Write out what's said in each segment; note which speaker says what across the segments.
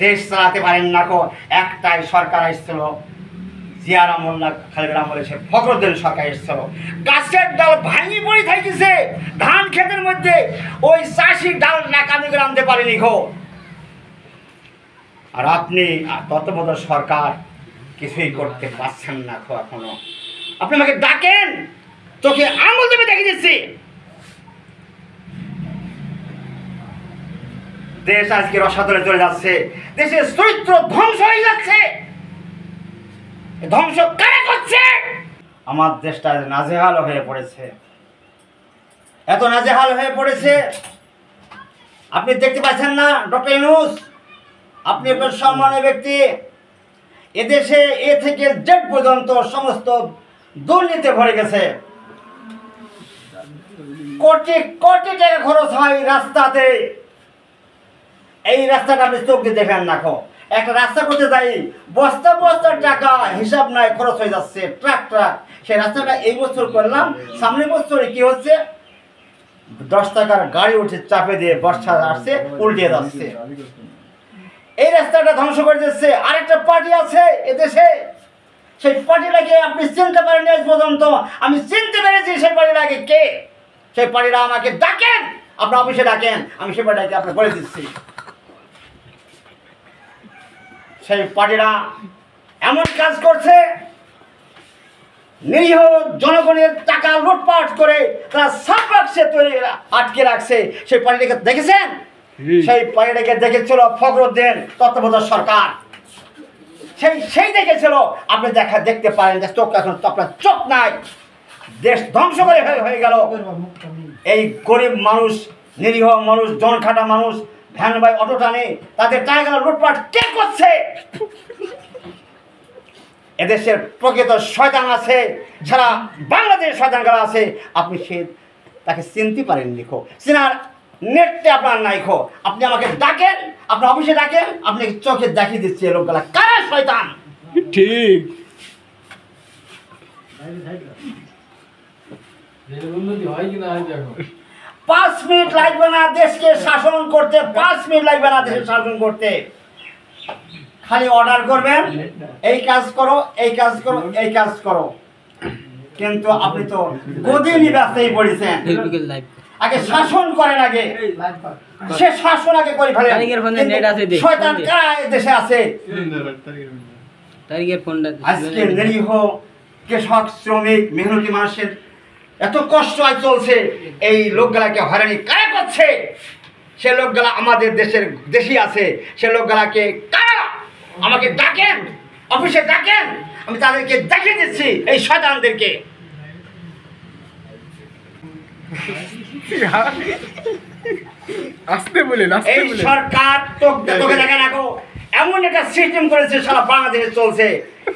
Speaker 1: দেশ চালাতে পারেন না কো। একটাই সরকার এসেছিল, জিয়া রহমান খালেদা আমলে সে ফখরুদ্দিন সরকার এসেছিল। গাছের ডাল ভাঙি পড়ে থাকতেছে ধান ক্ষেতের মধ্যে, ওই চাষি ডাল নাকামি করে আনতে পারেনি খো। আর আপনি তত্ত্বাবধায়ক সরকার কিছুই করতে পারছেন না খো। এখনো আপনি আমাকে ডাকেন, তোকে আঙুল দেবে দেখে দিচ্ছি। দেশ আজকে রসাতলে চলে যাচ্ছে, দেশের চরিত্র ধ্বংস হয়ে যাচ্ছে। ধ্বংস কারা করছে? আমার দেশটা নাজেহাল হয়ে পড়েছে, এত নাজেহাল হয়ে পড়েছে। আপনি দেখতে পাচ্ছেন না ডক্টর ইউনূস, আপনি আপনার সম্মানীয় ব্যক্তি, এদেশে এ থেকে জেড পর্যন্ত সমস্ত দুর্নীতি ভরে গেছে। কোটি কোটি টাকা খরচ হয় রাস্তাতে। এই রাস্তাটা আপনি চোখ দিয়ে দেখেন রাখো। একটা রাস্তা করতে যাই বস্তা বস্তা টাকা হিসাব নাই খরচ হয়ে যাচ্ছে, ট্রাক ট্রাক। সেই রাস্তাটা এই বছর করলাম, সামনের বছরে কি হচ্ছে, 10 টাকার গাড়ি উঠে চাপে দিয়ে বর্ষা আসছে, উল্টে যাচ্ছে। এই রাস্তাটা ধ্বংস করে দিচ্ছে। আরেকটা পার্টি আছে এদেশে, সেই পার্টিটাকে আপনি চিনতে পারেন আজ পর্যন্ত। আমি চিনতে পেরেছি সেই পার্টিটাকে কে। সেই পার্টিটা আমাকে ডাকেন, আপনার অফিসে ডাকেন, আমি সেই পার্টিটাকে আপনাকে বলে দিচ্ছি। সেই পার্টিরা এমন কাজ করছে, নিরীহ জনগণের টাকা লুটপাট করে তারা সাপ রাখছে, তৈরি আটকে রাখছে। সেই পার্টিটাকে দেখেছেন? সেই পার্টিটাকে দেখেছিল ফখরুদ্দিন তত্ত্বাবধায়ক সরকার। সেই দেখেছিল। আপনি দেখতে পারেন যে চোখ, এখন তো আপনার চোখ নাই। দেশ ধ্বংস করে হয়ে গেল। এই গরিব মানুষ, নিরীহ মানুষ, জনখাটা মানুষ, ভ্যান বাই অটো টানে, তাদের টাকা লুটপাট কে করছে? এদেশের প্রকৃত শয়তান আছে, সারা বাংলাদেশের শয়তানগুলো আছে। আপনি তাকে চিনতে পারেননি খো, চেনার নেটটা আপনার নাই খো। আপনি আমাকে ডাকেন, আপনার অফিসে ডাকেন, আপনি চোখে দেখিয়ে দিচ্ছে লোকগুলা কারা শয়তান।
Speaker 2: ঠিক
Speaker 1: 5 মিনিট লাগবে না দেশকে শাসন করতে, 5 মিনিট লাগবে না দেশকে শাসন করতে। খালি অর্ডার করবেন, এই কাজ করো, এই কাজ করো, এই কাজ করো। কিন্তু আপনি তো গদি নিয়ে ব্যস্তই পড়েছেন। আগে শাসন করেন, আগে সে শাসন আগে করে ফেলেন। শয়তান কারা দেশে আছে? আজকে নিরীহ কৃষক, শ্রমিক, মেহনতি মানুষের এত কষ্ট আজ চলছে, এই লোকগুলাকে হয়রানি কারা করছে? সে লোকগুলা আমাদের দেশই আছে। সে লোকগুলাকে কারা? আমাকে ডাকেন, অফিসে ডাকেন, আমি তাদেরকে দেখিয়ে দিচ্ছি এই শয়তানদেরকে।
Speaker 2: আসতে বলেন,
Speaker 1: এই সরকার তোকে দেখে রাখো, এমন একটা সিস্টেম করেছে সারা বাংলাদেশে চলছে,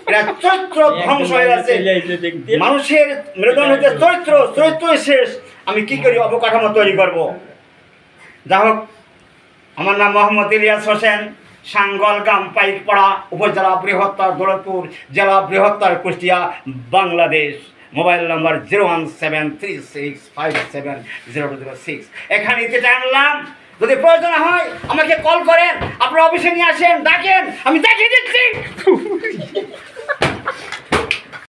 Speaker 1: এটা চরিত্র ধ্বংস হয়ে যাচ্ছে। মানুষের মেরুদণ্ড হচ্ছে চরিত্র শেষ। আমি কি করি অবকাঠামো তৈরি করব? যাই হোক, আমার নাম মোহাম্মদ ইলিয়াস হোসেন, সাঙ্গলগ্রাম, পাইকপাড়া উপজেলা, বৃহত্তর দৌলতপুর জেলা, বৃহত্তর কুষ্টিয়া, বাংলাদেশ। মোবাইল নম্বর 01736570206। এখানে যেটা আনলাম, যদি প্রয়োজন হয় আমাকে কল করেন, আপনার অফিসে নিয়ে আসেন, ডাকেন, আমি দেখিয়ে দিচ্ছি।